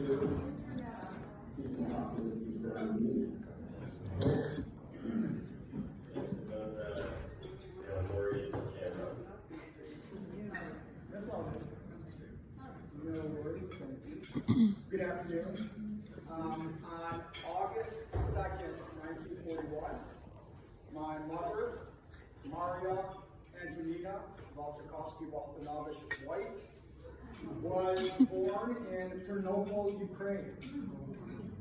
Good afternoon. On August 2nd, 1941, my mother, Maria Antonina Walczakowski-Waltanavish-White, was born in Ternopil, Ukraine,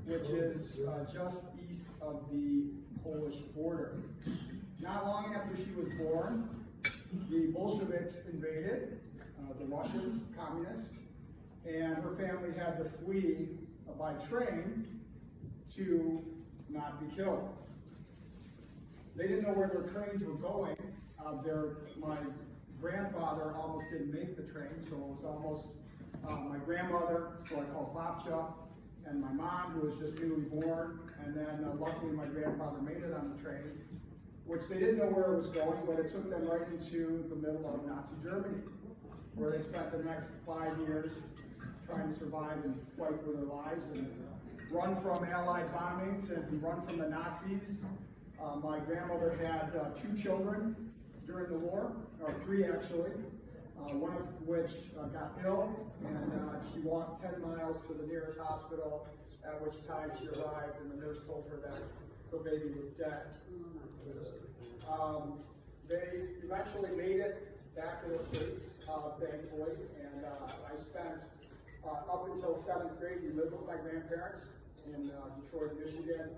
which is just east of the Polish border. Not long after she was born, the Bolsheviks invaded, the Russians, communists, and her family had to flee by train to not be killed. They didn't know where their trains were going. My grandfather almost didn't make the train, so it was almost my grandmother, who I call Babcha, and my mom, who was just newly born, and then luckily my grandfather made it on the train, which they didn't know where it was going, but it took them right into the middle of Nazi Germany, where they spent the next 5 years trying to survive and fight for their lives and run from Allied bombings and run from the Nazis. My grandmother had 2 children during the war, or 3 actually, one of which got ill, and she walked 10 miles to the nearest hospital, at which time she arrived and the nurse told her that her baby was dead. They eventually made it back to the States, thankfully, and I spent up until 7th grade, we lived with my grandparents in Detroit, Michigan,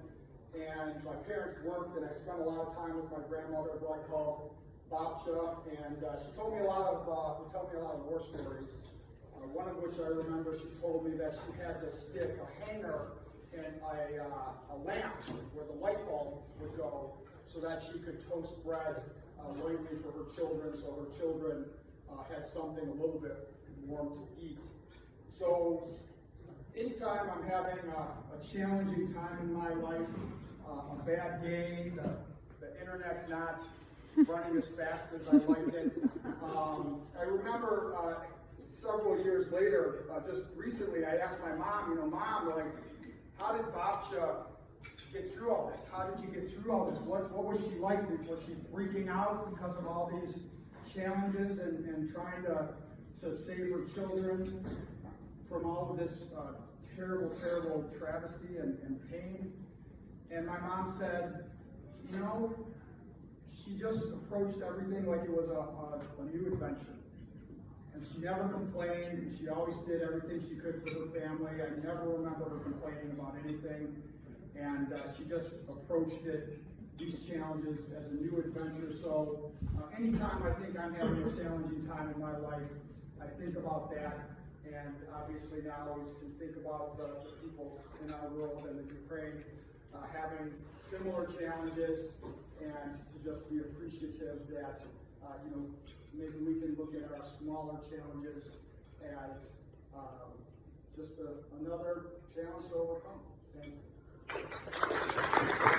and my parents worked, and I spent a lot of time with my grandmother, who I call Babcha, and she told me a lot of war stories. One of which I remember, she told me that she had to stick a hanger in a lamp where the light bulb would go, so that she could toast bread lightly for her children, so her children had something a little bit warm to eat. So anytime I'm having a challenging time in my life, a bad day, the internet's not running as fast as I like it. I remember several years later, just recently, I asked my mom, Mom, like, how did Babcha get through all this? How did you get through all this? What was she like? Was she freaking out because of all these challenges and trying to save her children from all of this terrible, terrible travesty and pain? And my mom said, she just approached everything like it was a new adventure. And she never complained. She always did everything she could for her family. I never remember her complaining about anything. And she just approached these challenges as a new adventure. So anytime I think I'm having a challenging time in my life, I think about that. And obviously now we can think about the people in our world and in Ukraine having similar challenges, and to just be appreciative that maybe we can look at our smaller challenges as just another challenge to overcome. Thank you.